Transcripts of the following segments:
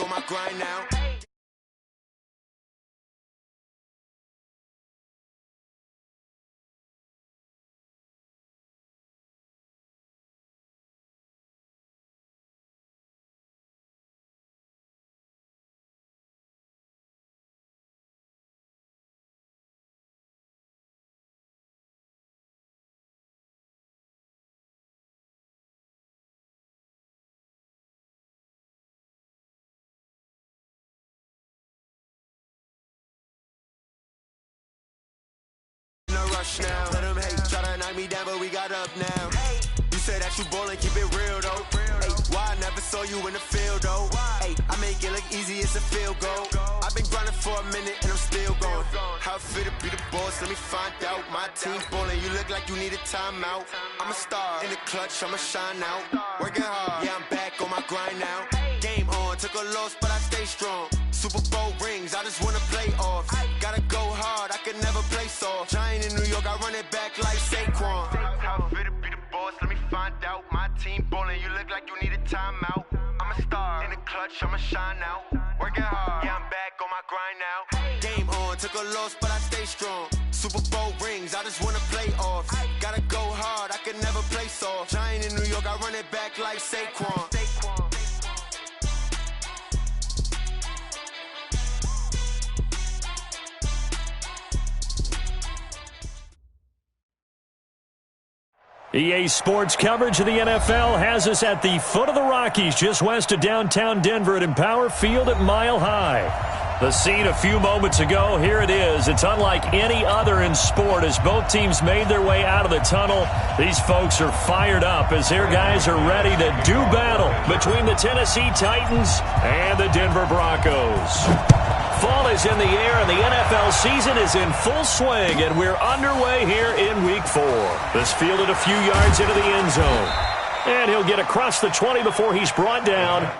on my grind now. Now. Let them hate, try to knock me down, but we got up now. You said that you ballin', keep it real though. Hey, why I never saw you in the field though? Hey, I make it look easy, it's a field goal. I've been grinding for a minute and I'm still going. How it feel to be the boss? Let me find out. My team ballin', you look like you need a timeout. I'm a star in the clutch, I'ma shine out. Working hard, yeah, I'm back on my grind now. Game on, took a loss, but I stay strong. Super Bowl rings, I just wanna play off. Gotta go hard, I can never play soft. Giant in New York, I run it back like Saquon. How it feel to be the boss? Let me find out. My team ballin', you look like you need a timeout. I'm a star in the clutch, I'ma shine out. Working hard, yeah, I'm back on my grind now. Game on, took a loss, but I stay strong. Super Bowl rings, I just wanna play off. Gotta go hard, I can never play soft. Giant in New York, I run it back like Saquon. EA Sports coverage of the NFL has us at the foot of the Rockies, just west of downtown Denver at Empower Field at Mile High. The scene a few moments ago, here it is. It's unlike any other in sport as both teams made their way out of the tunnel. These folks are fired up as their guys are ready to do battle between the Tennessee Titans and the Denver Broncos. Fall is in the air, and the NFL season is in full swing, and we're underway here in Week 4. This fielded a few yards into the end zone, and he'll get across the 20 before he's brought down.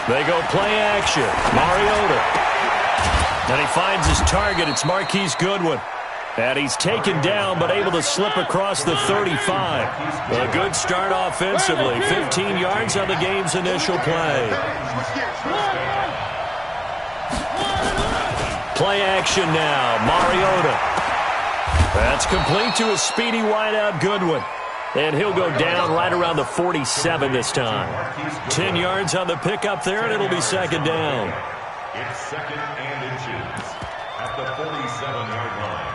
They go play action. Mariota. And he finds his target. It's Marquise Goodwin. And he's taken down but able to slip across the 35. A good start offensively. 15 yards on the game's initial play. Play action now. Mariota. That's complete to a speedy wideout Goodwin. And he'll go down right around the 47 this time. 10 yards on the pickup there, and it'll be second down. It's second and inches at the 47-yard line.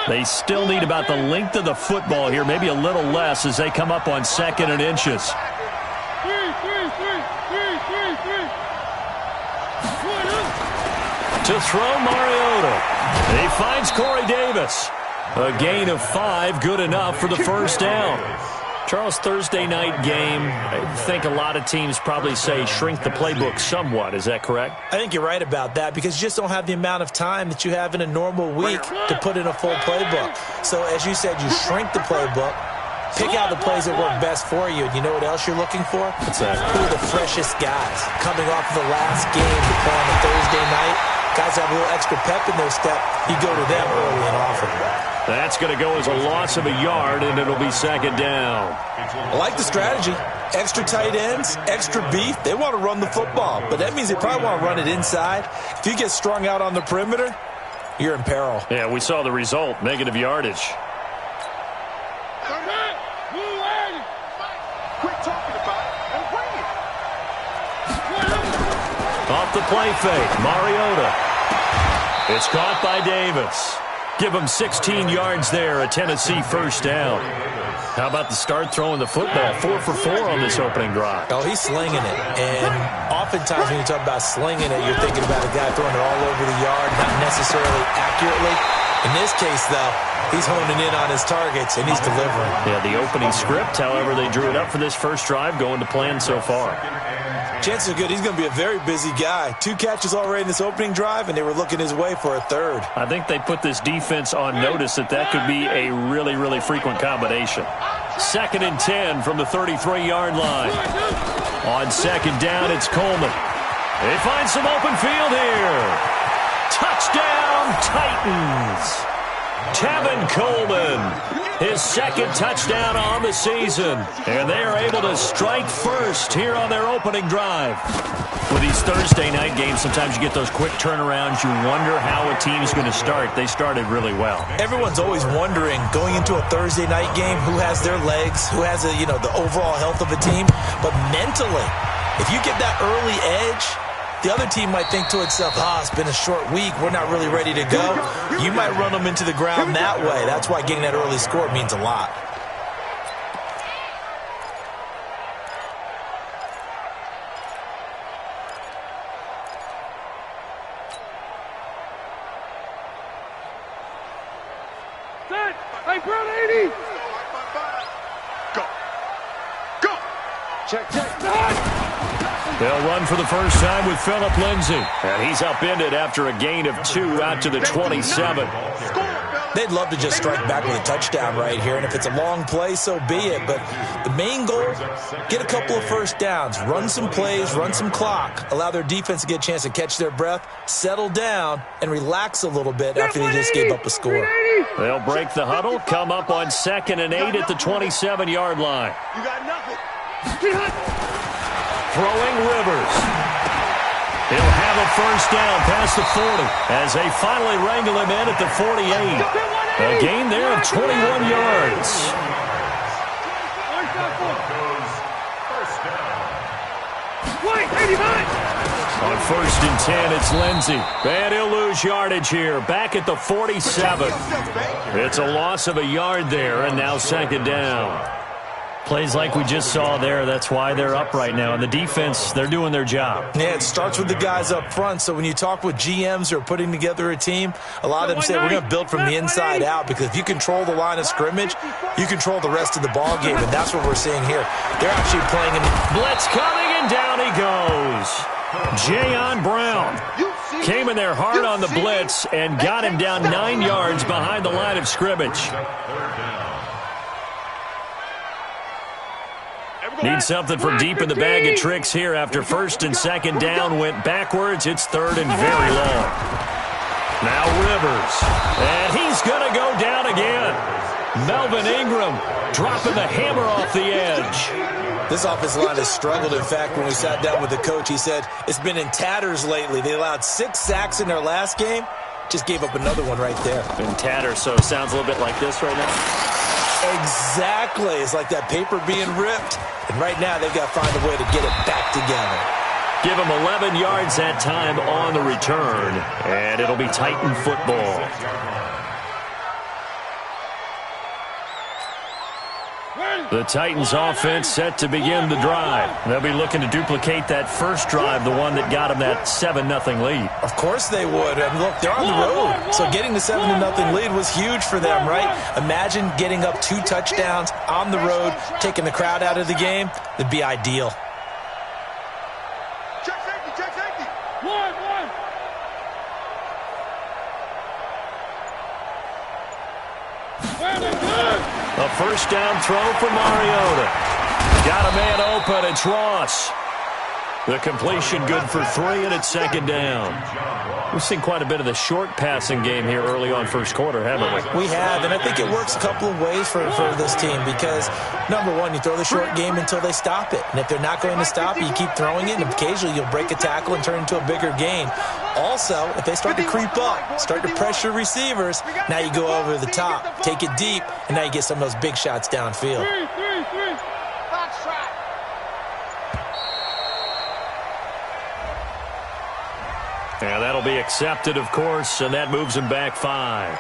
They still need about the length of the football here, maybe a little less as they come up on second and inches. To throw Mariota. He finds Corey Davis. A gain of 5, good enough for the first down. Charles, Thursday night game, I think a lot of teams probably say shrink the playbook somewhat. Is that correct? I think you're right about that because you just don't have the amount of time that you have in a normal week to put in a full playbook. So as you said, you shrink the playbook, pick out the plays that work best for you. And you know what else you're looking for? What's that? Who are the freshest guys coming off of the last game to play on a Thursday night? Guys have a little extra pep in their step. You go to them early and often. That's going to go as a loss of a yard, and it'll be second down. I like the strategy. Extra tight ends, extra beef. They want to run the football, but that means they probably want to run it inside. If you get strung out on the perimeter, you're in peril. Yeah, we saw the result, negative yardage. Quit talking about it and bring it. Off the play fake, Mariota. It's caught by Davis. Give him 16 yards there, a Tennessee first down. How about the start throwing the football? 4 for 4 on this opening drive. Oh, he's slinging it. And oftentimes when you talk about slinging it, you're thinking about a guy throwing it all over the yard, not necessarily accurately. In this case, though, he's honing in on his targets, and he's delivering. Yeah, the opening script, however, they drew it up for this first drive, going to plan so far. Chances are good he's going to be a very busy guy. 2 catches already in this opening drive, and they were looking his way for a third. I think they put this defense on notice that could be a really, really frequent combination. 2nd and 10 from the 33-yard line. On 2nd down, it's Coleman. They find some open field here. Touchdown, Titans. Tevin Coleman, his 2nd touchdown on the season. And they are able to strike first here on their opening drive. With these Thursday night games, sometimes you get those quick turnarounds. You wonder how a team's going to start. They started really well. Everyone's always wondering, going into a Thursday night game, who has their legs, who has the overall health of a team. But mentally, if you get that early edge, the other team might think to itself, it's been a short week. We're not really ready to go. You might run them into the ground that way. That's why getting that early score means a lot. Hey, Brown 80. Go. Check. They'll run for the first time with Phillip Lindsay. And he's upended after a gain of 2 out to the 27. They'd love to just strike back with a touchdown right here. And if it's a long play, so be it. But the main goal, get a couple of first downs, run some plays, run some clock, allow their defense to get a chance to catch their breath, settle down, and relax a little bit after they just gave up a score. They'll break the huddle, come up on 2nd and 8 at the 27-yard line. You got nothing. Throwing Rivers. He'll have a first down past the 40 as they finally wrangle him in at the 48. A gain there of 21 yards. On 1st and 10, it's Lindsay. And he'll lose yardage here. Back at the 47. It's a loss of a yard there, and now 2nd down. Plays like we just saw there, that's why they're up right now. And the defense, they're doing their job. Yeah, it starts with the guys up front. So when you talk with GMs who are putting together a team, a lot of them say we're going to build from the inside out, because if you control the line of scrimmage, you control the rest of the ball game, and that's what we're seeing here. They're actually playing in blitz coming, and down he goes. Jayon Brown came in there hard on the blitz and got him down 9 yards behind the line of scrimmage. Need something from deep in the bag of tricks here after 1st and 2nd down went backwards. It's 3rd and very long. Now Rivers. And he's going to go down again. Melvin Ingram dropping the hammer off the edge. This offensive line has struggled. In fact, when we sat down with the coach, he said it's been in tatters lately. They allowed 6 sacks in their last game. Just gave up another one right there. In tatters, so it sounds a little bit like this right now. Exactly. It's like that paper being ripped. And right now, they've got to find a way to get it back together. Give them 11 yards that time on the return. And it'll be Titan football. The Titans offense set to begin the drive. They'll be looking to duplicate that first drive, the one that got them that 7-0 lead. Of course they would. I mean, look, they're on the road. So getting the 7-0 lead was huge for them, right? Imagine getting up 2 touchdowns on the road, taking the crowd out of the game. That'd be ideal. Check safety. One. A first down throw for Mariota. Got a man open. It's Ross. The completion good for 3, and it's 2nd down. We've seen quite a bit of the short passing game here early on first quarter, haven't we? We have, and I think it works a couple of ways for this team because, number one, you throw the short game until they stop it. And if they're not going to stop it, you keep throwing it, and occasionally you'll break a tackle and turn into a bigger gain. Also, if they start to creep up, start to pressure receivers, now you go over the top, take it deep, and now you get some of those big shots downfield. Three. Box shot. Yeah, that'll be accepted, of course, and that moves him back 5.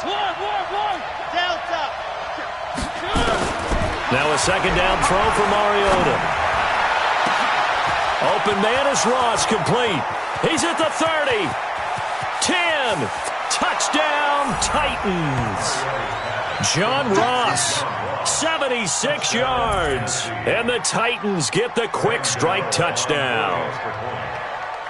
Delta. Now a second down throw for Mariota. Open man is Ross, complete. He's at the 30. 10. Touchdown, Titans. John Ross, 76 yards. And the Titans get the quick strike touchdown.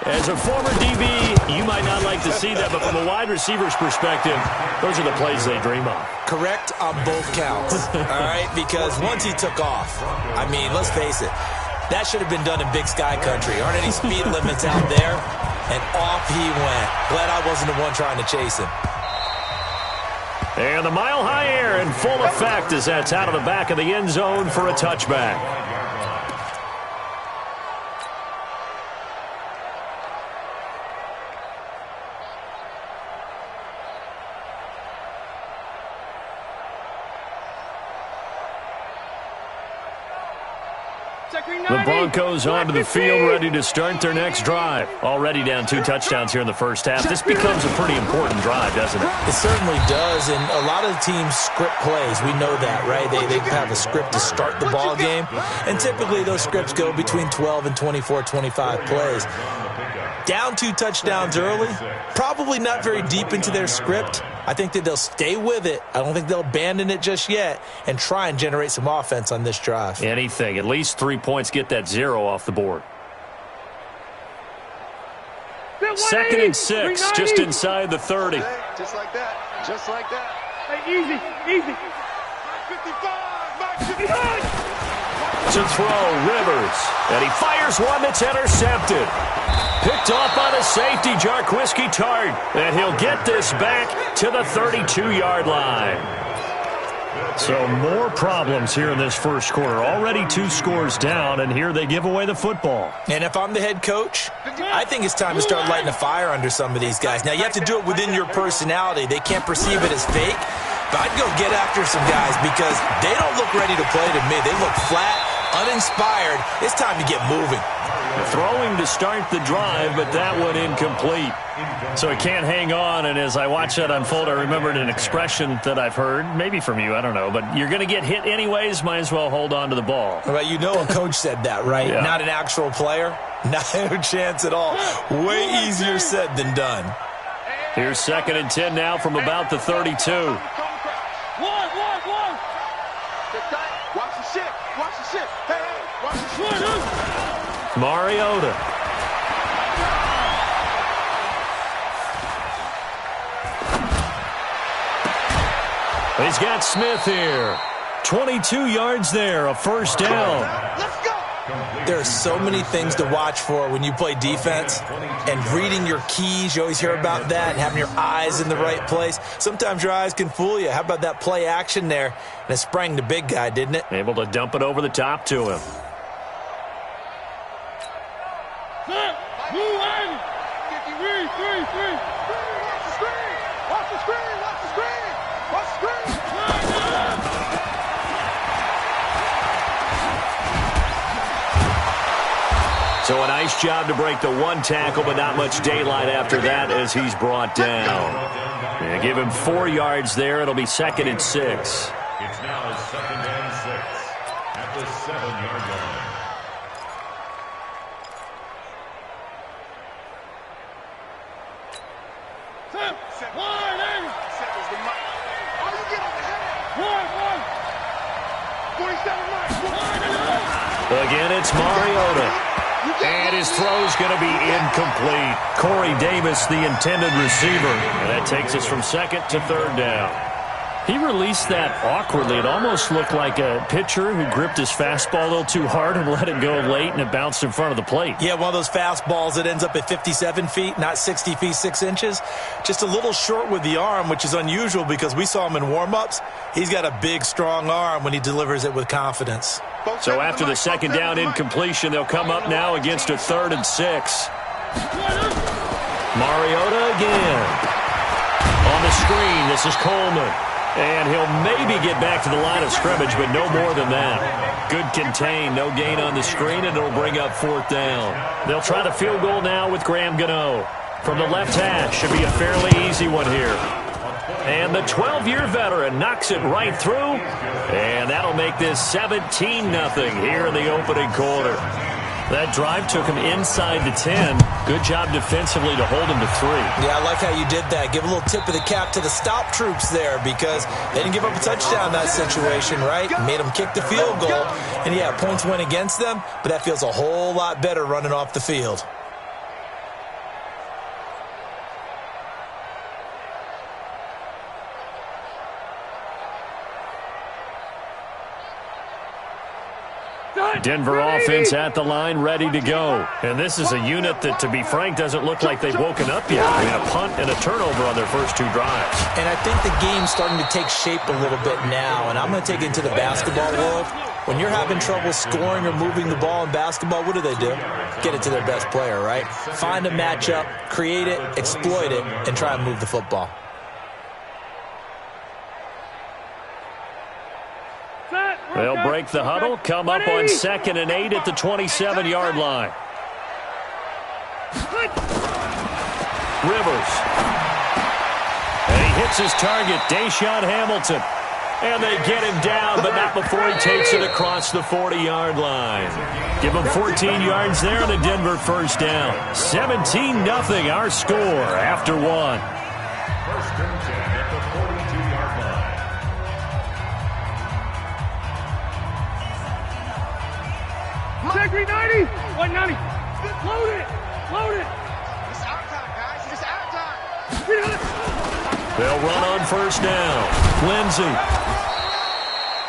As a former DB, you might not like to see that, but from a wide receiver's perspective, those are the plays they dream of. Correct on both counts, all right? Because once he took off, I mean, let's face it, that should have been done in Big Sky Country. Aren't any speed limits out there? And off he went. Glad I wasn't the one trying to chase him. And the mile-high air in full effect as that's out of the back of the end zone for a touchback. The Broncos onto the field, ready to start their next drive. Already down 2 touchdowns here in the first half. This becomes a pretty important drive, doesn't it? It certainly does, and a lot of teams script plays. We know that, right? They have a script to start the ball game, and typically those scripts go between 12 and 24, 25 plays. Down 2 touchdowns early, probably not very deep into their script. I think that they'll stay with it. I don't think they'll abandon it just yet and try and generate some offense on this drive. Anything. At least 3 points, get that 0 off the board. 2nd and 6, just inside the 30. Just like that. Just like that. Hey, easy, easy. 55, 55. To throw, Rivers. And he fires one that's intercepted. Picked off by the safety, Jarquiski Tart. And he'll get this back to the 32-yard line. So more problems here in this first quarter. Already 2 scores down, and here they give away the football. And if I'm the head coach, I think it's time to start lighting a fire under some of these guys. Now, you have to do it within your personality. They can't perceive it as fake. But I'd go get after some guys because they don't look ready to play to me. They look flat, uninspired. It's time to get moving. Throwing to start the drive, but that one incomplete. So he can't hang on, and as I watch that unfold, I remembered an expression that I've heard, maybe from you, I don't know, but you're going to get hit anyways, might as well hold on to the ball. Well, you know a coach said that, right? Yeah. Not an actual player? Not a chance at all. Way easier said than done. Here's 2nd and 10 now from about the 32. One. Watch the shit. Watch the shit. Hey, watch the shit. Mariota. He's got Smith here. 22 yards there, a first down. Let's go. There are so many things to watch for when you play defense, and reading your keys, you always hear about that, and having your eyes in the right place. Sometimes your eyes can fool you. How about that play action there? And it sprang the big guy, didn't it? Able to dump it over the top to him. Watch the screen. Watch the screen. Watch the screen. So a nice job to break the 1 tackle, but not much daylight after that as he's brought down. And give him 4 yards there. It'll be 2nd and 6. It's now 2nd and 6 at the 7-yard line. Again, it's Mariota. And his throw's going to be incomplete. Corey Davis, the intended receiver. And that takes us from 2nd to 3rd down. He released that awkwardly. It almost looked like a pitcher who gripped his fastball a little too hard and let it go late, and it bounced in front of the plate. Yeah, one of those fastballs that ends up at 57 feet, not 60 feet, 6 inches. Just a little short with the arm, which is unusual because we saw him in warm-ups. He's got a big, strong arm when he delivers it with confidence. So after the 2nd down incompletion, they'll come up now against a 3rd and 6. Mariota again. On the screen, this is Coleman. And he'll maybe get back to the line of scrimmage, but no more than that. Good contain, no gain on the screen, and it'll bring up 4th down. They'll try the field goal now with Graham Gano. From the left hash, should be a fairly easy one here. And the 12-year veteran knocks it right through. And that'll make this 17-0 here in the opening quarter. That drive took him inside the 10. Good job defensively to hold him to 3. Yeah, I like how you did that. Give a little tip of the cap to the stop troops there because they didn't give up a touchdown in that situation, right? Made them kick the field goal. And, yeah, points went against them, but that feels a whole lot better running off the field. Denver offense at the line, ready to go. And this is a unit that, to be frank, doesn't look like they've woken up yet. I mean, a punt and a turnover on their first 2 drives. And I think the game's starting to take shape a little bit now, and I'm going to take it into the basketball world. When you're having trouble scoring or moving the ball in basketball, what do? Get it to their best player, right? Find a matchup, create it, exploit it, and try and move the football. They'll break the huddle, come up on 2nd and 8 at the 27-yard line. Rivers. And he hits his target, Deshaun Hamilton. And they get him down, but not before he takes it across the 40-yard line. Give him 14 yards there on a Denver first down. 17-0 our score after 1. First and 10 at the 42-yard line. Secretary 90, 190. Load it. It's our time, guys. It's our time. They'll run on first down. Lindsey.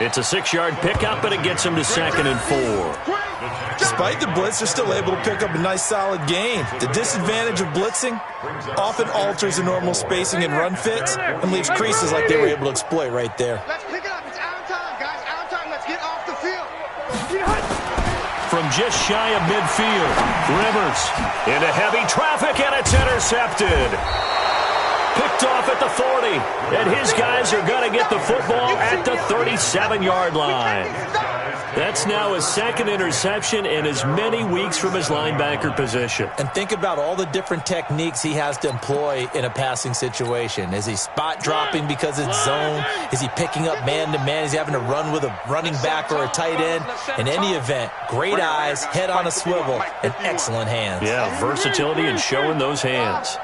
It's a 6-yard pickup, and it gets him to 2nd and 4. Despite the blitz, they're still able to pick up a nice, solid gain. The disadvantage of blitzing often alters the normal spacing and run fits and leaves creases like they were able to exploit right there. Let's pick it up. It's our time, guys. Our time. Let's get off the field. From just shy of midfield, Rivers into heavy traffic, and it's intercepted. Picked off at the 40, and his guys are going to get the football at the 37-yard line. That's now his 2nd interception in as many weeks from his linebacker position. And think about all the different techniques he has to employ in a passing situation. Is he spot dropping because it's zone? Is he picking up man-to-man? Is he having to run with a running back or a tight end? In any event, great eyes, head on a swivel, and excellent hands. Yeah, versatility and showing those hands.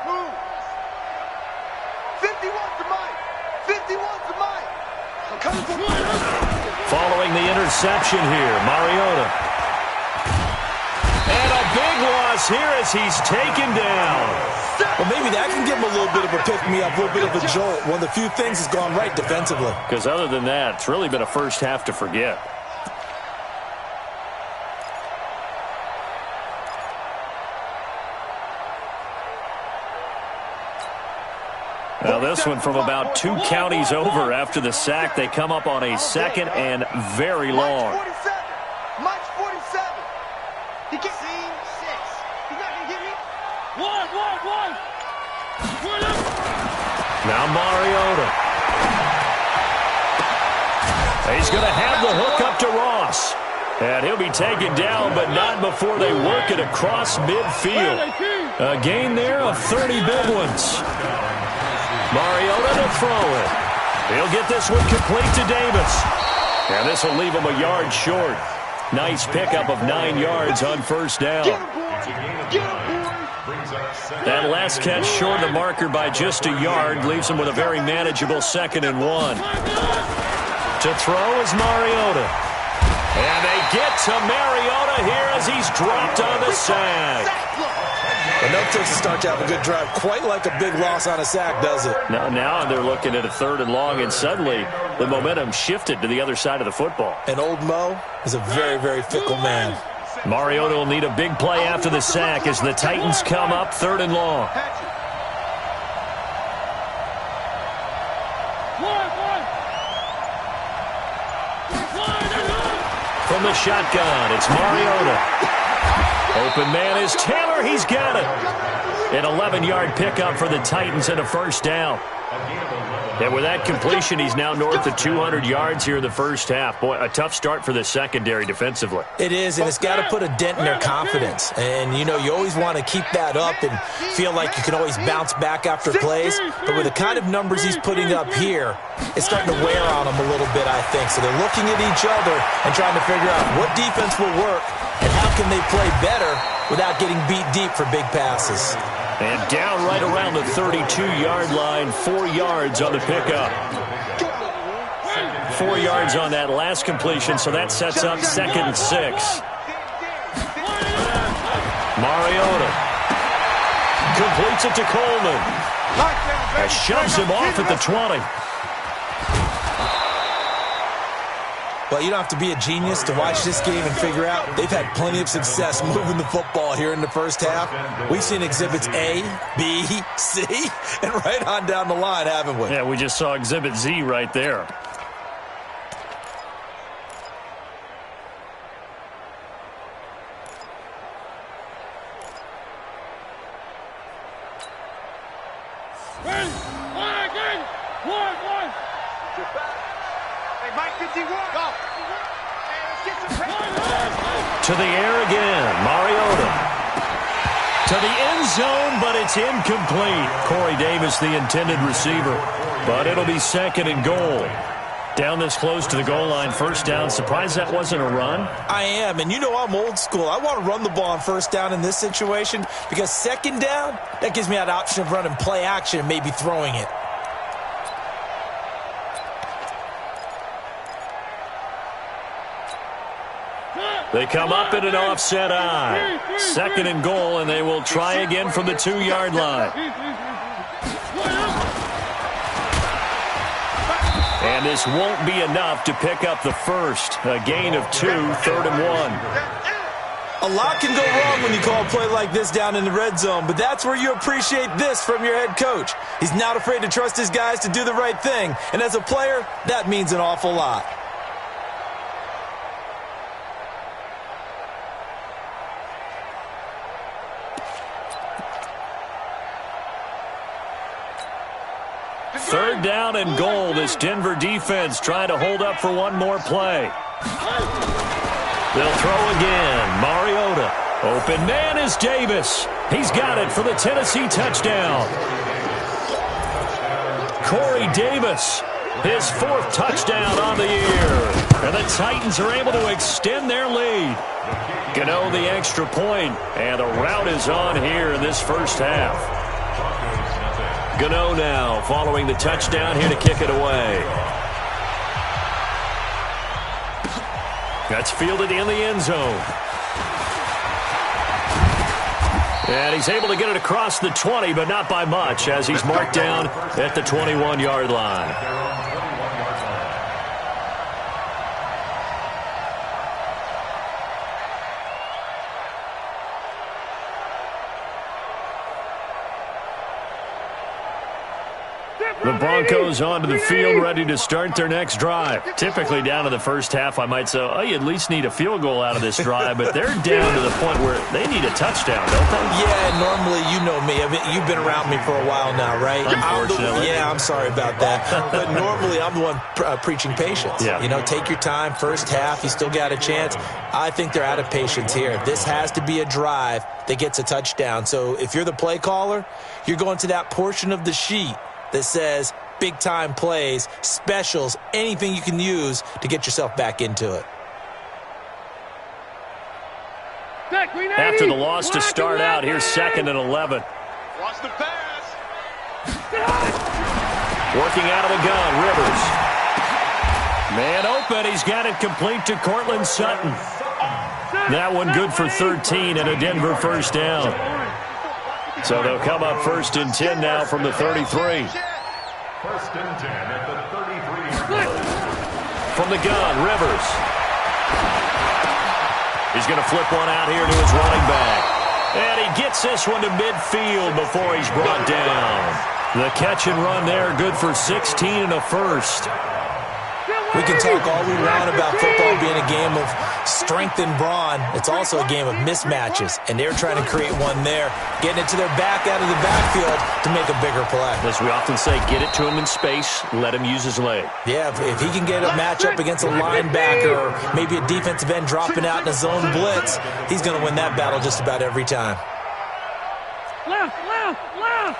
51 to Mike. 51 to Mike. I'm coming for Mike. Following the interception here, Mariota. And a big loss here as he's taken down. Well, maybe that can give him a little bit of a pick-me-up, a little bit of a jolt. One of the few things has gone right defensively. Because other than that, it's really been a first half to forget. Now this one from about 2 counties over after the sack. They come up on a 2nd and very long. Mike's 47. He can see 6. He's not going to get me. One. Now Mariota. He's going to have the hook up to Ross. And he'll be taken down, but not before they work it across midfield. A gain there of 30 big ones. Mariota to throw it. He'll get this one complete to Davis. And this will leave him a yard short. Nice pickup of 9 yards on first down. That last catch short of the marker by just a yard leaves him with a very manageable 2nd and 1. To throw is Mariota. And they get to Mariota here as he's dropped on the sack. Enough takes to start to have a good drive. Quite like a big loss on a sack, does it? Now they're looking at a 3rd and long, and suddenly the momentum shifted to the other side of the football. And old Mo is a very, very fickle man. Mariota will need a big play after the sack as the Titans come up 3rd and long. From the shotgun, it's Mariota. Open man is Taylor. He's got it. An 11-yard pickup for the Titans and a first down. And with that completion, he's now north of 200 yards here in the first half. Boy, a tough start for the secondary defensively. It is, and it's got to put a dent in their confidence. And, you know, you always want to keep that up and feel like you can always bounce back after plays. But with the kind of numbers he's putting up here, it's starting to wear on them a little bit, I think. So they're looking at each other and trying to figure out what defense will work and how can they play better without getting beat deep for big passes. And down right around the 32-yard line, 4 yards on the pickup. 4 yards on that last completion, so that sets up 2nd and 6. Mariota completes it to Coleman. That shoves him off at the 20. Well, you don't have to be a genius to watch this game and figure out they've had plenty of success moving the football here in the first half. We've seen exhibits A, B, C, and right on down the line, haven't we? Yeah, we just saw exhibit Z right there. To the air again, Mariota. To the end zone, but it's incomplete. Corey Davis, the intended receiver. But it'll be 2nd and goal. Down this close to the goal line, first down. Surprised that wasn't a run? I am, and you know I'm old school. I want to run the ball on first down in this situation because 2nd down, that gives me that option of running play action and maybe throwing it. They come up in an offset eye. 2nd and goal, and they will try again from the 2-yard line. And this won't be enough to pick up the first. A gain of 2, 3rd and 1. A lot can go wrong when you call a play like this down in the red zone, but that's where you appreciate this from your head coach. He's not afraid to trust his guys to do the right thing, and as a player, that means an awful lot. Third down and goal. This Denver defense trying to hold up for one more play. They'll throw again. Mariota. Open man is Davis. He's got it for the Tennessee touchdown. Corey Davis, his 4th touchdown on the year. And the Titans are able to extend their lead. Gano the extra point, and the route is on here in this first half. Gano now following the touchdown here to kick it away. That's fielded in the end zone. And he's able to get it across the 20, but not by much, as he's marked down at the 21-yard line. The Broncos onto the field, ready to start their next drive. Typically down to the first half, I might say, oh, you at least need a field goal out of this drive, but they're down to the point where they need a touchdown, don't they? Yeah, normally, you know me. I mean, you've been around me for a while now, right? Unfortunately. I'm sorry about that. But normally, I'm the one preaching patience. Yeah. You know, take your time. First half, you still got a chance. I think they're out of patience here. This has to be a drive that gets a touchdown. So if you're the play caller, you're going to that portion of the sheet that says big-time plays, specials, anything you can use to get yourself back into it. After the loss to start out, here's 2nd and 11. Watch the pass. Working out of the gun, Rivers. Man open, he's got it complete to Cortland Sutton. That one good for 13 and a Denver first down. So they'll come up 1st and 10 now from the 33. 1st and 10 at the 33. From the gun, Rivers. He's going to flip one out here to his running back. And he gets this one to midfield before he's brought down. The catch and run there, good for 16 and a first. We can talk all we want about football being a game of strength and brawn. It's also a game of mismatches, and they're trying to create one there, getting it to their back out of the backfield to make a bigger play. As we often say, get it to him in space, let him use his leg. Yeah, if he can get a matchup against a linebacker or maybe a defensive end dropping out in a zone blitz, he's going to win that battle just about every time. Left, left, left.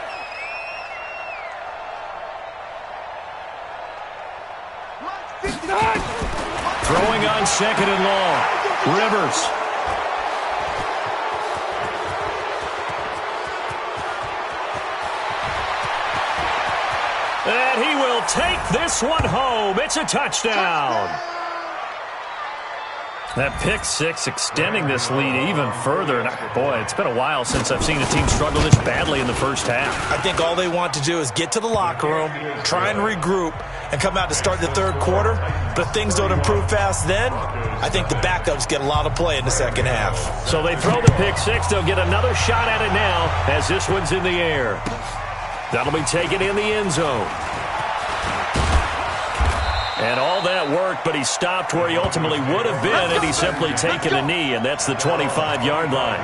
Throwing on second and long. Rivers. And he will take this one home. It's a touchdown. That pick six extending this lead even further. And boy, it's been a while since I've seen a team struggle this badly in the first half. I think all they want to do is get to the locker room, try and regroup, and come out to start the third quarter. But if things don't improve fast then, I think the backups get a lot of play in the second half. So they throw the pick six. They'll get another shot at it now as this one's in the air. That'll be taken in the end zone. And all that worked, but he stopped where he ultimately would have been had he simply taken a knee, and that's the 25-yard line.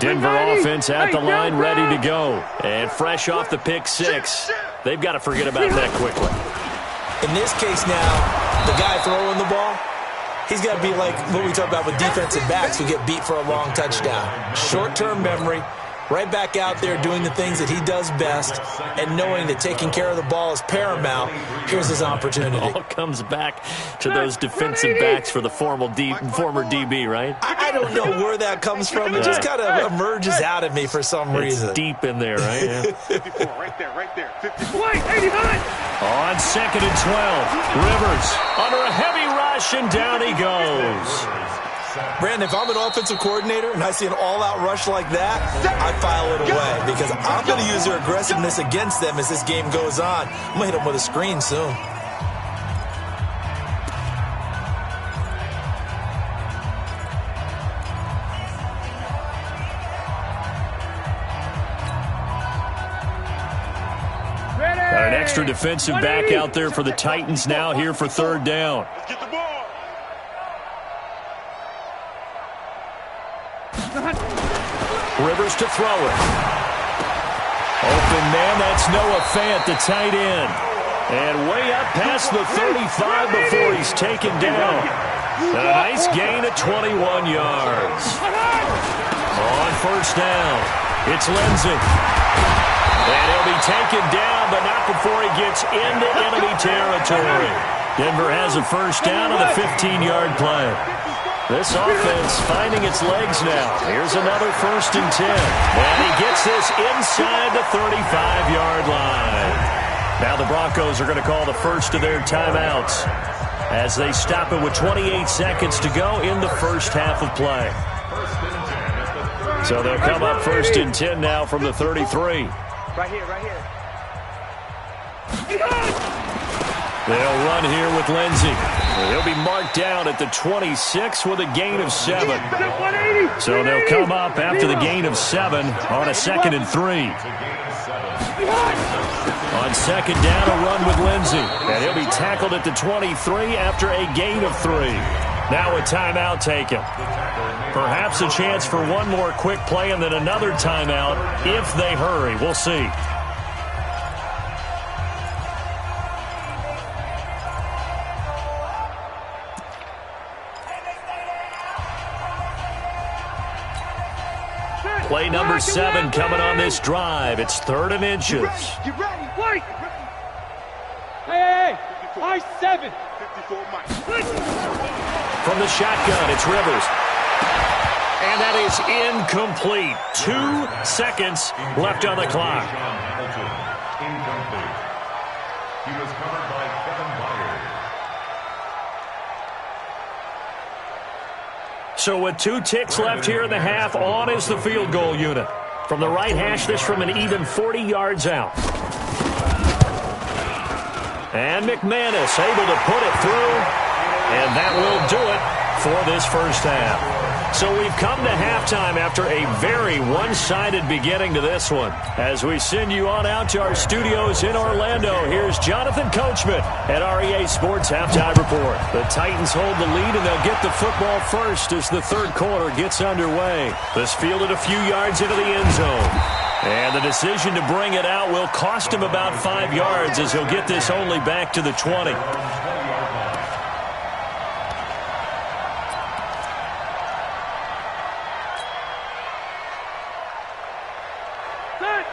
Denver offense at the line, ready to go. And fresh off the pick six, they've got to forget about that quickly. In this case now, the guy throwing the ball, he's got to be like what we talk about with defensive backs who get beat for a long touchdown. Short-term memory, right back out there doing the things that he does best, and knowing that taking care of the ball is paramount. Here's his opportunity. It all comes back to those defensive backs for the former DB, right? I don't know where that comes from. It just kind of emerges out of me for some reason. It's deep in there, right? Yeah. 54, right there. 54. Wait, 89. On second and 12, Rivers under a heavy rush, and down he goes. Brandon, if I'm an offensive coordinator and I see an all-out rush like that, I file it away because I'm going to use their aggressiveness against them as this game goes on. I'm going to hit them with a screen soon. Got an extra defensive back out there for the Titans now here for third down. Let's get the ball. Rivers to throw it. Open man, that's Noah Fant, the tight end. And way up past the 35 before he's taken down. And a nice gain of 21 yards. On first down, it's Lindsey. And he'll be taken down, but not before he gets into enemy territory. Denver has a first down on a 15-yard play. This offense finding its legs now. Here's another 1st and 10. And he gets this inside the 35-yard line. Now the Broncos are going to call the first of their timeouts as they stop it with 28 seconds to go in the first half of play. So they'll come up 1st and 10 now from the 33. Right here. They'll run here with Lindsey. He'll be marked down at the 26 with a gain of 7. So they'll come up after the gain of 7 on a 2nd and 3. On second down, a run with Lindsey. And he'll be tackled at the 23 after a gain of 3. Now a timeout taken. Perhaps a chance for one more quick play and then another timeout if they hurry. We'll see. Play number 7 coming on this drive. It's 3rd and inches. Get ready. Wait. Hey. High 7. 54 Mike. From the shotgun, it's Rivers. And that is incomplete. 2 seconds left on the clock. Incomplete. He was covered by Kevin Byard. So with 2 ticks left here in the half, on is the field goal unit. From the right hash, this from an even 40 yards out. And McManus able to put it through. And that will do it for this first half. So we've come to halftime after a very one-sided beginning to this one. As we send you on out to our studios in Orlando, here's Jonathan Coachman at REA Sports Halftime Report. The Titans hold the lead, and they'll get the football first as the third quarter gets underway. This fielded a few yards into the end zone. And the decision to bring it out will cost him about 5 yards as he'll get this only back to the 20.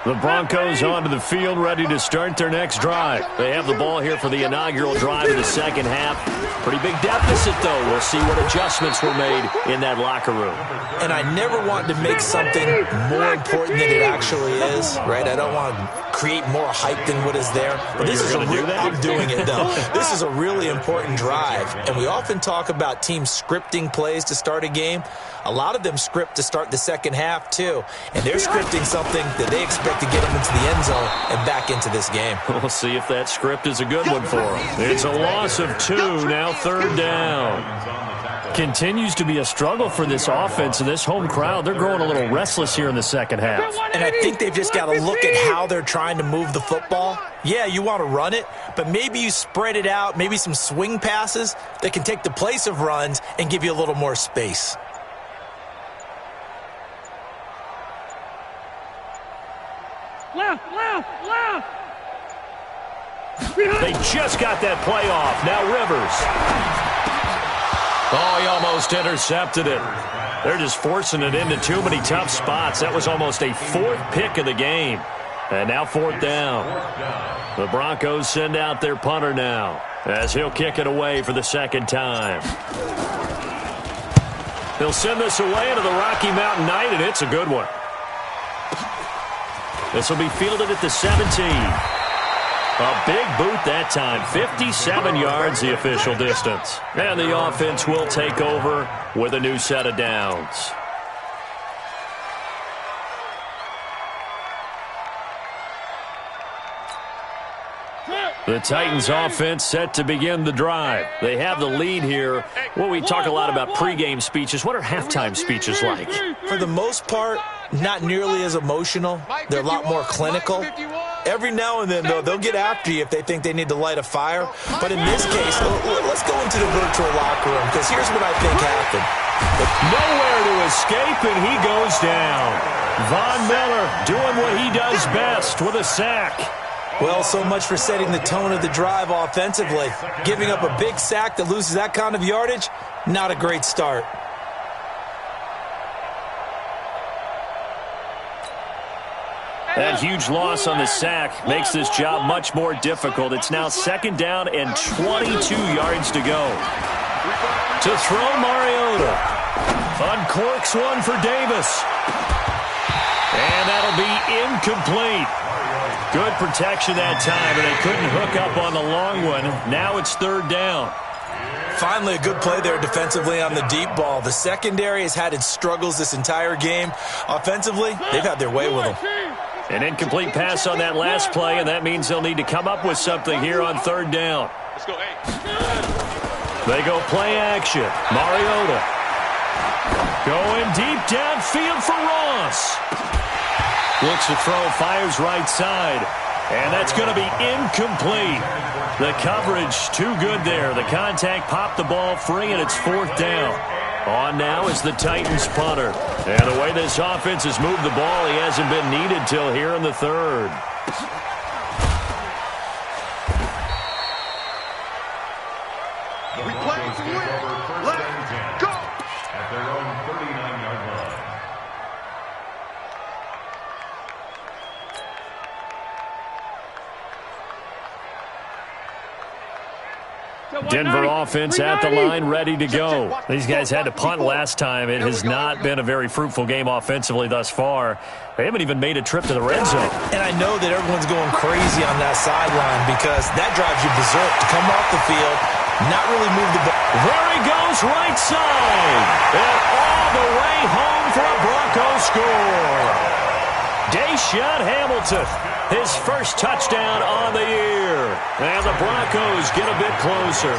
The Broncos onto the field, ready to start their next drive. They have the ball here for the inaugural drive of the second half. Pretty big deficit, though. We'll see what adjustments were made in that locker room. And I never want to make something more important than it actually is, right? I don't want to create more hype than what is there. But this is I'm doing it, though. This is a really important drive. And we often talk about teams scripting plays to start a game. A lot of them script to start the second half, too. And they're scripting something that they expect to get them into the end zone and back into this game. We'll see if that script is a good one for them. It's a loss of 2, now third down. Continues to be a struggle for this offense and this home crowd. They're growing a little restless here in the second half. And I think they've just got to look at how they're trying to move the football. Yeah, you want to run it, but maybe you spread it out, maybe some swing passes that can take the place of runs and give you a little more space. Left, left, left. They just got that play off. Now Rivers. Oh, he almost intercepted it. They're just forcing it into too many tough spots. That was almost a 4th pick of the game. And now 4th down. The Broncos send out their punter now as he'll kick it away for the second time. He'll send this away into the Rocky Mountain Night, and it's a good one. This will be fielded at the 17. A big boot that time. 57 yards the official distance. And the offense will take over with a new set of downs. The Titans offense set to begin the drive. They have the lead here. Well, we talk a lot about pregame speeches. What are halftime speeches like? For the most part, not nearly as emotional. They're a lot more clinical. Every now and then, though, they'll get after you if they think they need to light a fire. But in this case, let's go into the virtual locker room, because here's what I think happened. Nowhere to escape, and he goes down. Von Miller doing what he does best with a sack. Well, so much for setting the tone of the drive offensively. Giving up a big sack that loses that kind of yardage, not a great start. That huge loss on the sack makes this job much more difficult. It's now 2nd down and 22 yards to go. To throw, Mariota. Uncorks one for Davis. And that'll be incomplete. Good protection that time, and they couldn't hook up on the long one. Now it's 3rd down. Finally, a good play there defensively on the deep ball. The secondary has had its struggles this entire game. Offensively, they've had their way with them. An incomplete pass on that last play, and that means they'll need to come up with something here on 3rd down. Let's go, They go play action. Mariota. Going deep downfield for Ross. Looks to throw, fires right side. And that's going to be incomplete. The coverage too good there. The contact popped the ball free, and it's 4th down. On now is the Titans punter. And the way this offense has moved the ball, he hasn't been needed till here in the 3rd. We play to win. Let's go. At their own 39-yard line. Denver offense at the line, ready to go. These guys had to punt last time. It has not been a very fruitful game offensively thus far. They haven't even made a trip to the red zone. And I know that everyone's going crazy on that sideline because that drives you berserk to come off the field, not really move the ball. There he goes, right side. And all the way home for a Broncos score. Deshaun Hamilton, his first touchdown on the year. And the Broncos get a bit closer.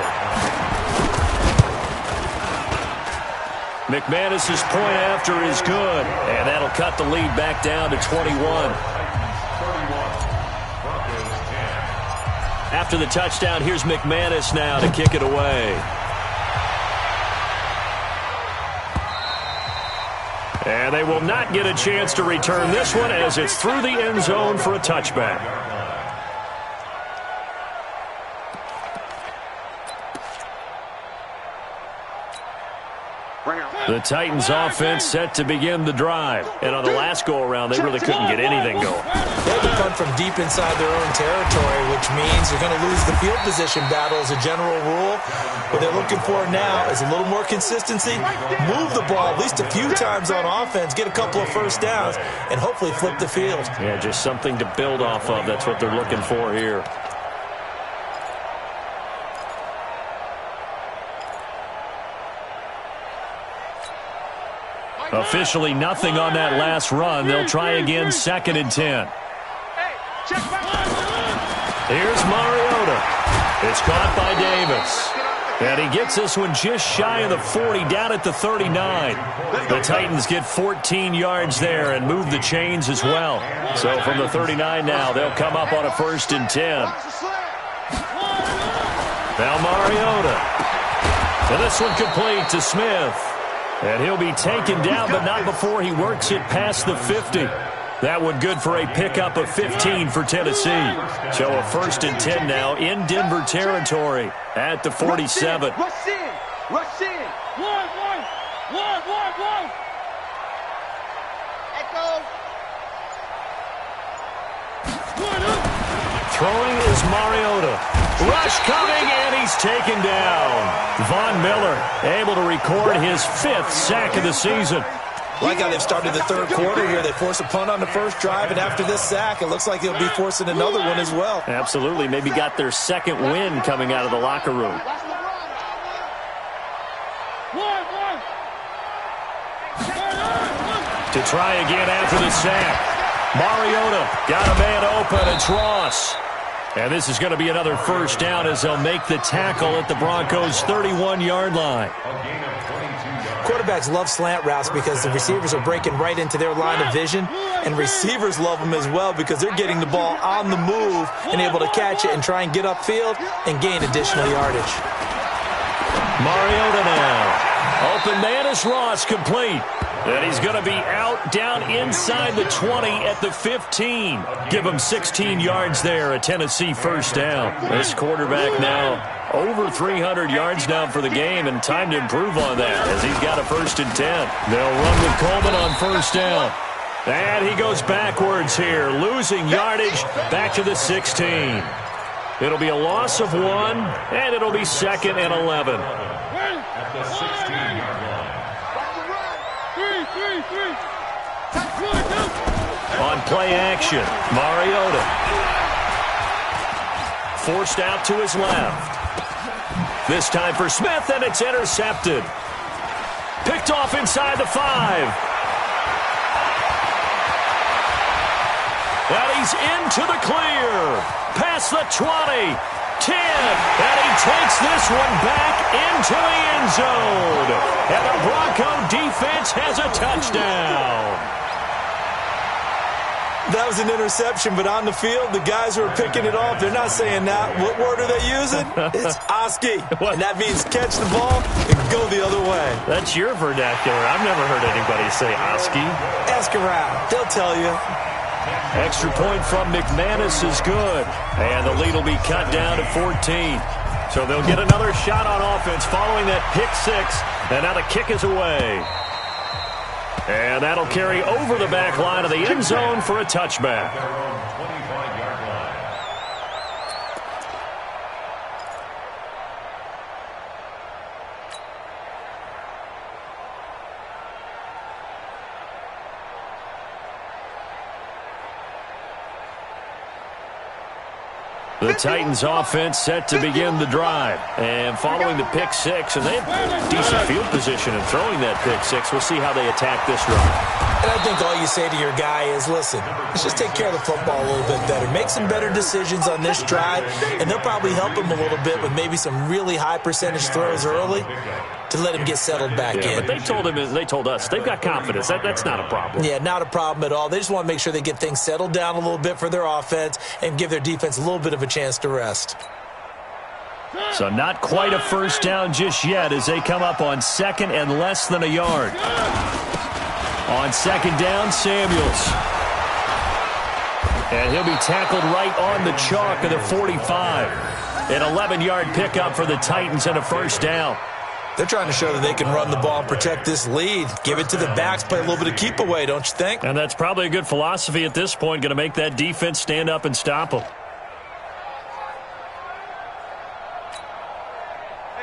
McManus's point after is good, and that'll cut the lead back down to 21. After the touchdown, here's McManus now to kick it away. And they will not get a chance to return this one as it's through the end zone for a touchback. The Titans offense set to begin the drive. And on the last go-around, they really couldn't get anything going. They had to punt from deep inside their own territory, which means they're going to lose the field position battle as a general rule. What they're looking for now is a little more consistency, move the ball at least a few times on offense, get a couple of first downs, and hopefully flip the field. Yeah, just something to build off of. That's what they're looking for here. Officially nothing on that last run. They'll try again, 2nd and 10. Here's Mariota. It's caught by Davis. And he gets this one just shy of the 40, down at the 39. The Titans get 14 yards there and move the chains as well. So from the 39 now, they'll come up on a 1st and 10. Now Mariota. And this one complete to Smith. And he'll be taken down, but not before he works it past the 50. That one good for a pickup of 15 for Tennessee. So a 1st and 10 now in Denver territory at the 47. Rush in. Rush in. One. Echo. Throwing is Mariota. Rush coming, and he's taken down. Von Miller able to record his 5th sack of the season. Like how they've started the third quarter here. They force a punt on the first drive, and after this sack, it looks like they'll be forcing another one as well. Absolutely. Maybe got their 2nd win coming out of the locker room. To try again after the sack. Mariota got a man open. It's Ross. And this is going to be another 1st down as they'll make the tackle at the Broncos' 31-yard line. Quarterbacks love slant routes because the receivers are breaking right into their line of vision, and receivers love them as well because they're getting the ball on the move and able to catch it and try and get upfield and gain additional yardage. Mariota now. Open man is Ross, complete. And he's going to be out down inside the 20 at the 15. Give him 16 yards there, a Tennessee 1st down. This quarterback now over 300 yards now for the game, and time to improve on that as he's got a 1st and 10. They'll run with Coleman on 1st down. And he goes backwards here, losing yardage back to the 16. It'll be a loss of 1, and it'll be 2nd and 11. At the 16-yard line. On play action, Mariota. Forced out to his left. This time for Smith, and it's intercepted. Picked off inside the 5. And he's into the clear. Past the 20. 10, and he takes this one back into the end zone. And the Bronco defense has a touchdown. That was an interception, but on the field, the guys who are picking it off, they're not saying that. What word are they using? It's Oski, and that means catch the ball and go the other way. That's your vernacular. I've never heard anybody say Oski. Ask around. They'll tell you. Extra point from McManus is good. And the lead will be cut down to 14. So they'll get another shot on offense following that pick 6. And now the kick is away. And that'll carry over the back line of the end zone for a touchback. The Titans offense set to begin the drive. And following the pick 6, and they have decent field position in throwing that pick 6. We'll see how they attack this run. And I think all you say to your guy is, listen, let's just take care of the football a little bit better. Make some better decisions on this drive, and they'll probably help him a little bit with maybe some really high percentage throws early to let him get settled back in. But they told us they've got confidence. That's not a problem. Yeah, not a problem at all. They just want to make sure they get things settled down a little bit for their offense and give their defense a little bit of a chance to rest. So not quite a first down just yet as they come up on second and less than a yard. On second down, Samuels. And he'll be tackled right on the chalk of the 45. An 11-yard pickup for the Titans and a first down. They're trying to show that they can run the ball and protect this lead. Give it to the backs, play a little bit of keep away, don't you think? And that's probably a good philosophy at this point, going to make that defense stand up and stop them.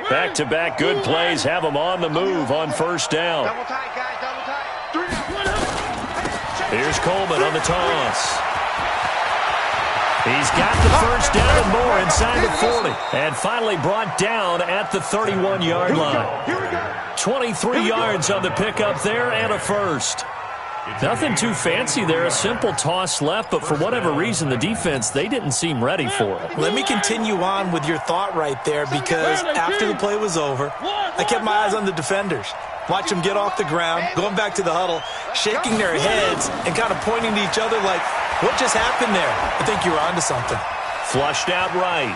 Back-to-back good plays have them on the move on first down. Double tight, guys, double tight. Here's Coleman on the toss. He's got the first down and more inside the 40. And finally brought down at the 31-yard line. 23 yards on the pickup there and a first. Nothing too fancy there. A simple toss left, but for whatever reason, the defense, they didn't seem ready for it. Let me continue on with your thought right there, because after the play was over, I kept my eyes on the defenders. Watch them get off the ground, going back to the huddle, shaking their heads and kind of pointing to each other like, what just happened there? I think you were onto something. Flushed out right.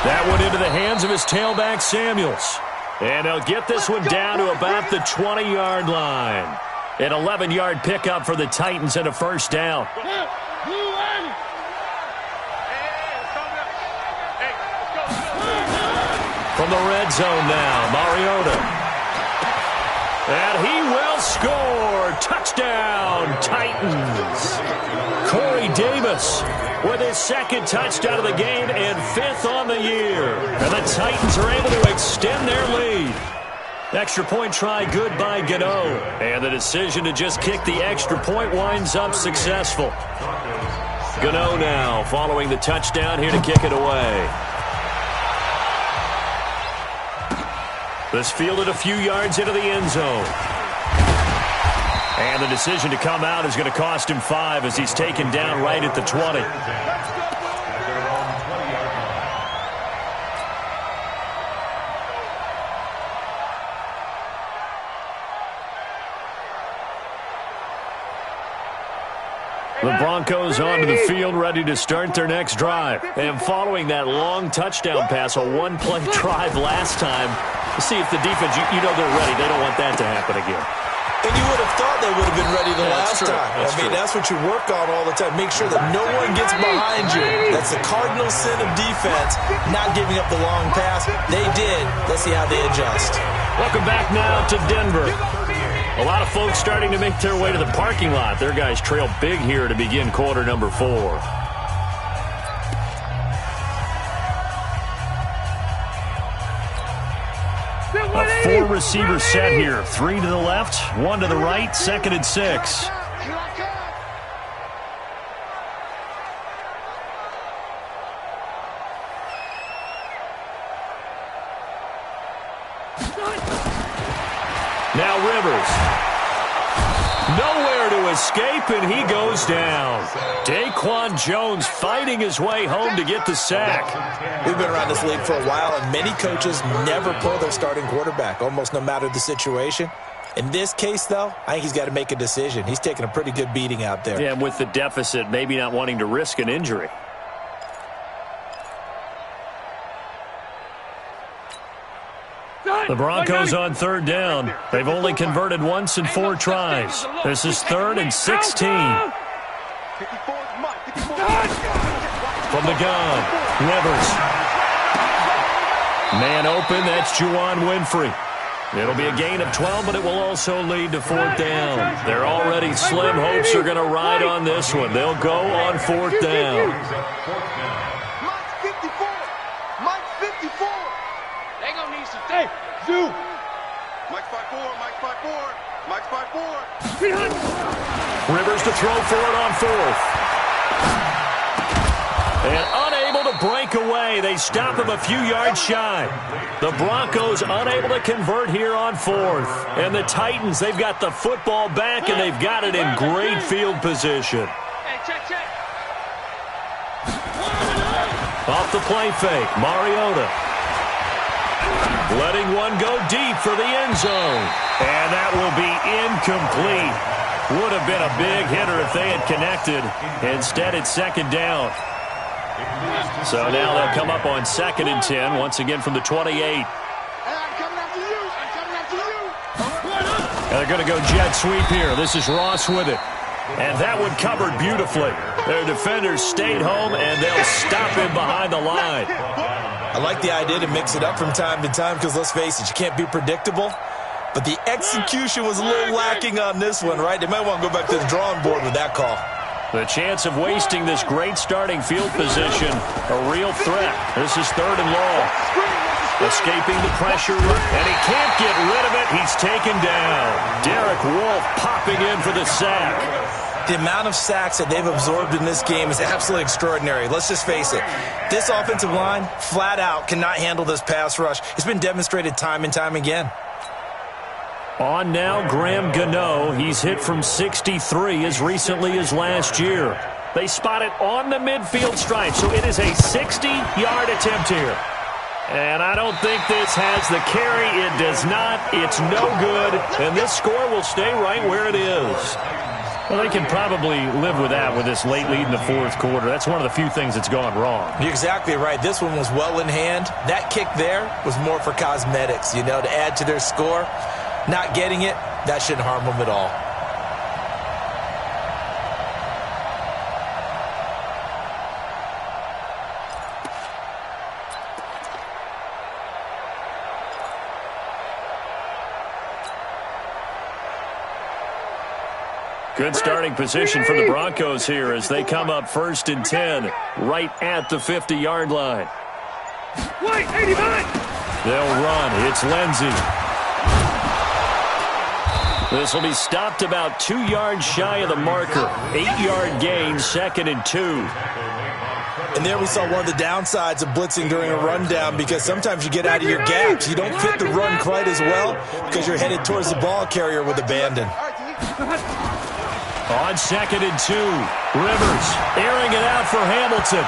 That went into the hands of his tailback, Samuels. And they'll get this one down to about the 20-yard line. An 11-yard pickup for the Titans and a first down. From the red zone now, Mariota. And he will score. Touchdown, Titans. Corey Davis with his second touchdown of the game and fifth on the year. And the Titans are able to extend their lead. Extra point try good by Gano. And the decision to just kick the extra point winds up successful. Gano now following the touchdown here to kick it away. This fielded a few yards into the end zone. And the decision to come out is going to cost him 5 as he's taken down right at the 20. The Broncos onto the field, ready to start their next drive. And following that long touchdown pass, a one-play drive last time, see if the defense, you know they're ready. They don't want that to happen again. And you would have thought they would have been ready the last time. That's what you work on all the time. Make sure that no one gets behind you. That's the cardinal sin of defense, not giving up the long pass. They did. Let's see how they adjust. Welcome back now to Denver. A lot of folks starting to make their way to the parking lot. Their guys trail big here to begin quarter number 4. A 4-receiver set here. 3 to the left, 1 to the right, second and 6. Now Rivers. Nowhere to escape, and he goes down. Daquan Jones fighting his way home to get the sack. We've been around this league for a while, and many coaches never pull their starting quarterback, almost no matter the situation. In this case, though, I think he's got to make a decision. He's taking a pretty good beating out there. Yeah, and with the deficit, maybe not wanting to risk an injury. The Broncos on third down. They've only converted once in 4 tries. This is 3rd and 16. From the gun, Rivers. Man open, that's Juwan Winfrey. It'll be a gain of 12, but it will also lead to 4th down. They're already slim hopes are going to ride on this one. They'll go on 4th down. Mike's 54. Mike's 54. They gonna need some tape. Zoo. Mike's 5'4. Mike's 5'4. Mike's 5'4. Rivers to throw for it on 4th. And unable to break away play. They stop him a few yards shy. The Broncos unable to convert here on fourth. And the Titans, they've got the football back, and they've got it in great field position. Hey, check. Off the play fake, Mariota. Letting one go deep for the end zone. And that will be incomplete. Would have been a big hitter if they had connected. Instead, it's second down. So now they'll come up on 2nd and 10, once again from the 28. I'm coming after you. And they're going to go jet sweep here. This is Ross with it. And that one covered beautifully. Their defenders stayed home, and they'll stop him behind the line. I like the idea to mix it up from time to time because, let's face it, you can't be predictable. But the execution was a little lacking on this one, right? They might want to go back to the drawing board with that call. The chance of wasting this great starting field position, a real threat. This is 3rd and long. Escaping the pressure, and he can't get rid of it. He's taken down. Derek Wolfe popping in for the sack. The amount of sacks that they've absorbed in this game is absolutely extraordinary. Let's just face it. This offensive line, flat out, cannot handle this pass rush. It's been demonstrated time and time again. On now, Graham Gano. He's hit from 63 as recently as last year. They spot it on the midfield stripe, so it is a 60-yard attempt here. And I don't think this has the carry. It does not. It's no good. And this score will stay right where it is. Well, they can probably live with that with this late lead in the 4th quarter. That's one of the few things that's gone wrong. You're exactly right. This one was well in hand. That kick there was more for cosmetics, to add to their score. Not getting it, that shouldn't harm them at all. Good starting position for the Broncos here as they come up 1st and 10, right at the 50-yard line. Wait, 89! They'll run. It's Lindsey. This will be stopped about 2 yards shy of the marker. 8-yard gain, 2nd and 2. And there we saw one of the downsides of blitzing during a rundown because sometimes you get out of your gaps. You don't fit the run quite as well because you're headed towards the ball carrier with abandon. On 2nd and 2, Rivers airing it out for Hamilton.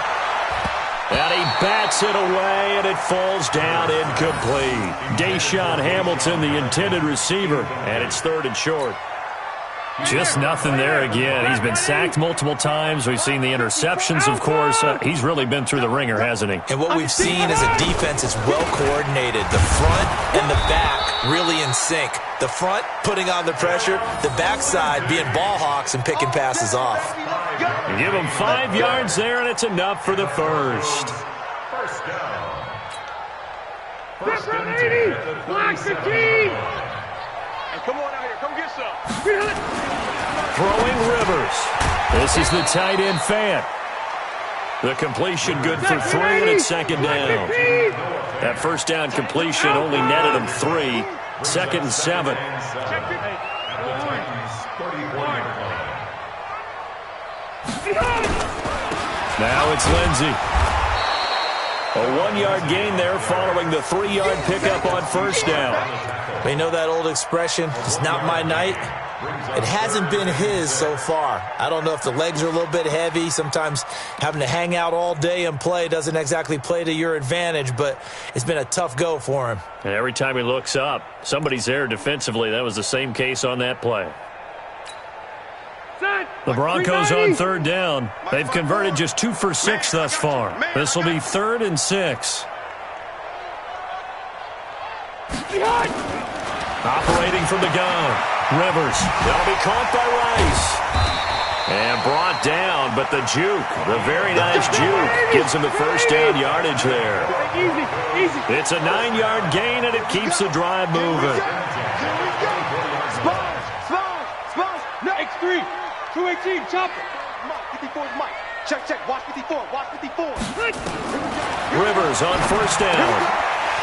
And he bats it away, and it falls down incomplete. Deshaun Hamilton, the intended receiver, and it's 3rd and short. Just nothing there again. He's been sacked multiple times. We've seen the interceptions, of course. He's really been through the ringer, hasn't he? And what we've seen is a defense that's well coordinated. The front and the back really in sync. The front putting on the pressure, the backside being ball hawks and picking passes off. Give him 5 yards there, and it's enough for the first. First down. First and 80! Black 15! Hey, come on out here. Come get some. Throwing Rivers. This is the tight end Fant. The completion good for 3, and it's 2nd down. That first down completion only netted him 3. 2nd and 7. Now it's Lindsey. A 1-yard gain there following the 3-yard pickup on first down. We know that old expression, it's not my night. It hasn't been his so far. I don't know if the legs are a little bit heavy. Sometimes having to hang out all day and play doesn't exactly play to your advantage, but it's been a tough go for him. And every time he looks up, somebody's there defensively. That was the same case on that play. The Broncos on 3rd down. They've converted just 2 for 6 thus far. This will be 3rd and 6. Operating from the gun. Rivers. That'll be caught by Rice. And brought down, but the juke, the very nice juke, gives him the first down yardage there. It's a 9-yard gain, and it keeps the drive moving. Next 3. 218, chopper. Mike, 54 is Mike. Check, watch 54, watch 54. Rivers on first down.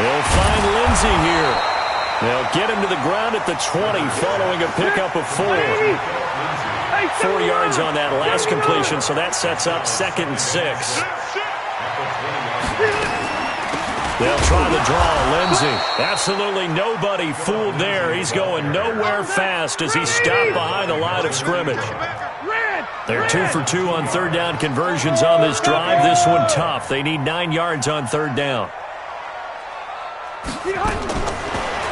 They'll find Lindsey here. They'll get him to the ground at the 20 following a pickup of 4. 4 yards on that last completion, so that sets up 2nd and 6. They'll try the draw. Lindsey. Absolutely nobody fooled there. He's going nowhere fast as he's stopped behind the line of scrimmage. They're 2 for 2 on third down conversions on this drive. This one tough. They need 9 yards on third down.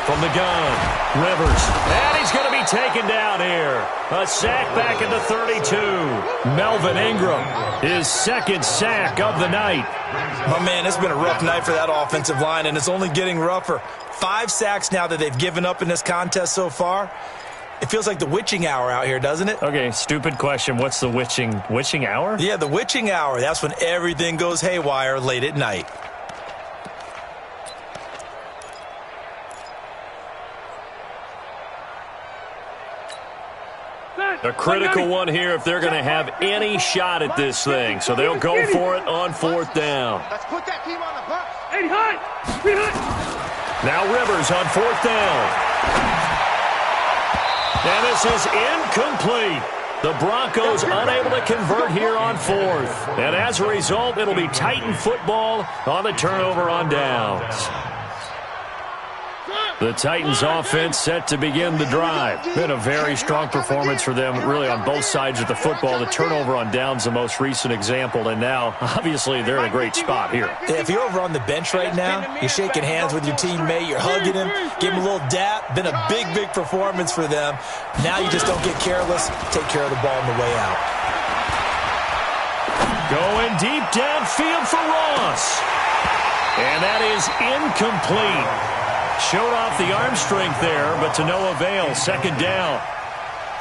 From the gun, Rivers. And he's going to be taken down here. A sack back at the 32. Melvin Ingram, his second sack of the night. Oh, man, it's been a rough night for that offensive line, and it's only getting rougher. 5 sacks now that they've given up in this contest so far. It feels like the witching hour out here, doesn't it? Okay, stupid question. What's the witching hour? Yeah, the witching hour. That's when everything goes haywire late at night. A critical one here if they're going to have any shot at this thing. So they'll go for it on fourth down. Let's put that team on the bus. Now Rivers on fourth down. And this is incomplete. The Broncos unable to convert here on fourth. And as a result, it'll be Titan football on the turnover on downs. The Titans offense set to begin the drive. Been a very strong performance for them, really on both sides of the football. The turnover on downs, the most recent example, and now, obviously, they're in a great spot here. Yeah, if you're over on the bench right now, you're shaking hands with your teammate, you're hugging him, give him a little dap. Been a big, big performance for them. Now you just don't get careless. Take care of the ball on the way out. Going deep downfield for Ross. And that is incomplete. Showed off the arm strength there, but to no avail. Second down.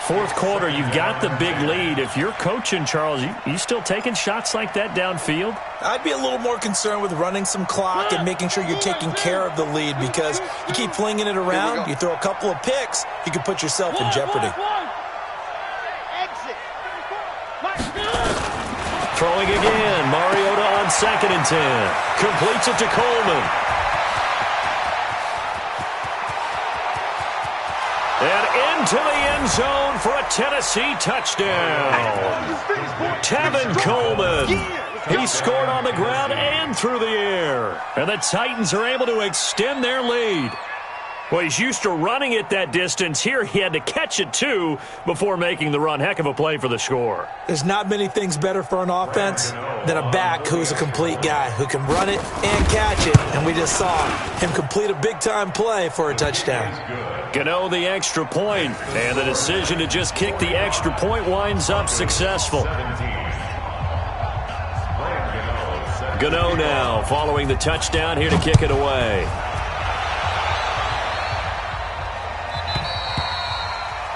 Fourth quarter, you've got the big lead. If you're coaching, Charles, you still taking shots like that downfield? I'd be a little more concerned with running some clock and making sure you're taking care of the lead, because you keep flinging it around, you throw a couple of picks, you can put yourself in jeopardy. Throwing again. Mariota on 2nd and 10. Completes it to Coleman. And into the end zone for a Tennessee touchdown. Tevin Coleman. He scored on the ground and through the air. And the Titans are able to extend their lead. Well, he's used to running it that distance. Here he had to catch it, too, before making the run. Heck of a play for the score. There's not many things better for an offense than a back who's a complete guy, who can run it and catch it. And we just saw him complete a big-time play for a touchdown. Gano the extra point, and the decision to just kick the extra point winds up successful. Gano now following the touchdown here to kick it away.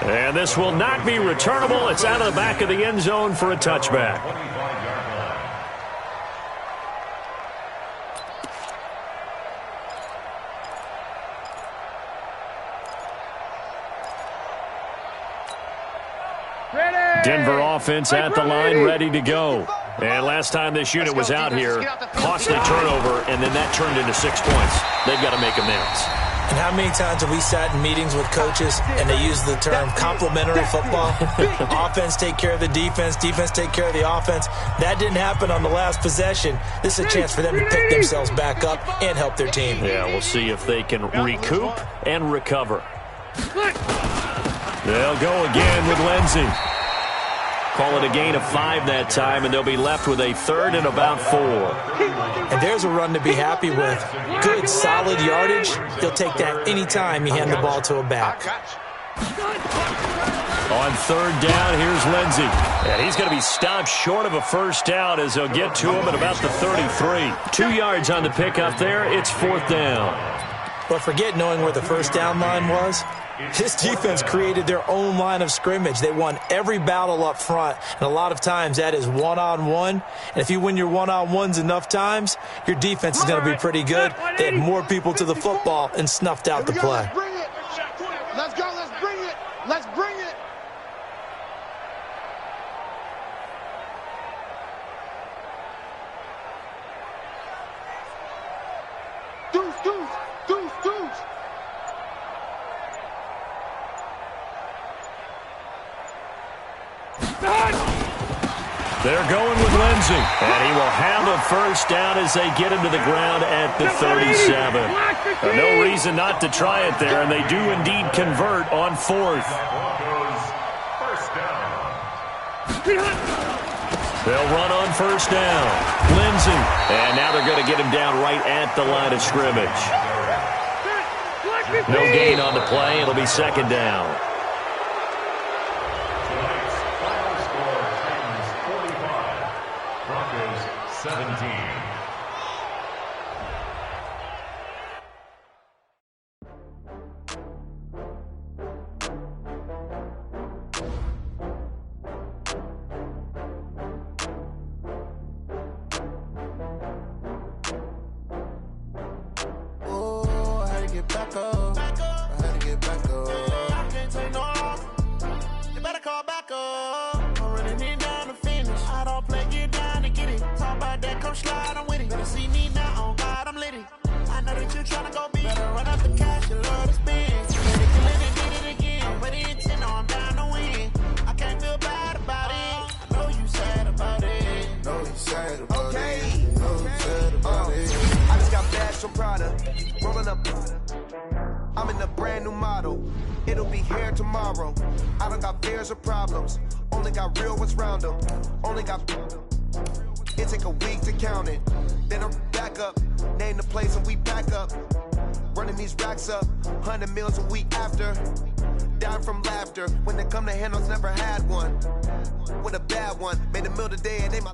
And this will not be returnable. It's out of the back of the end zone for a touchback. Denver offense at the line, ready to go. And last time this unit was out here, costly turnover, and then that turned into 6 points. They've got to make amends. And how many times have we sat in meetings with coaches and they use the term complementary football? Offense take care of the defense, defense take care of the offense. That didn't happen on the last possession. This is a chance for them to pick themselves back up and help their team. Yeah, we'll see if they can recoup and recover. They'll go again with Lindsey. Call it a gain of 5 that time, and they'll be left with a 3rd and about 4. And there's a run to be happy with. Good, solid yardage. He'll take that anytime you hand the ball to a back. On 3rd down, here's Lindsey. And he's going to be stopped short of a first down as they'll get to him at about the 33. 2 yards on the pickup there. It's 4th down. But forget knowing where the first down line was. His defense created their own line of scrimmage. They won every battle up front, and a lot of times that is one-on-one. And if you win your one-on-ones enough times, your defense is going to be pretty good. They had more people to the football and snuffed out the play. Let's go, let's bring it. Let's bring it. Deuce, deuce, deuce, deuce. They're going with Lindsey. And he will have a first down as they get him to the ground at the 37. No reason not to try it there, and they do indeed convert on 4th. First down. They'll run on first down. Lindsey. And now they're going to get him down right at the line of scrimmage. No gain on the play. It'll be second down. Tonight's final score, Titans 45, Broncos 17. I'm in a brand new model. It'll be here tomorrow. I don't got fears or problems. Only got real ones round them. Only got. It take a week to count it. Then I'm back up. Name the place and we back up. Running these racks up. 100 meals a week after. Down from laughter. When they come to handles, never had one. With a bad one. Made a meal today and they my.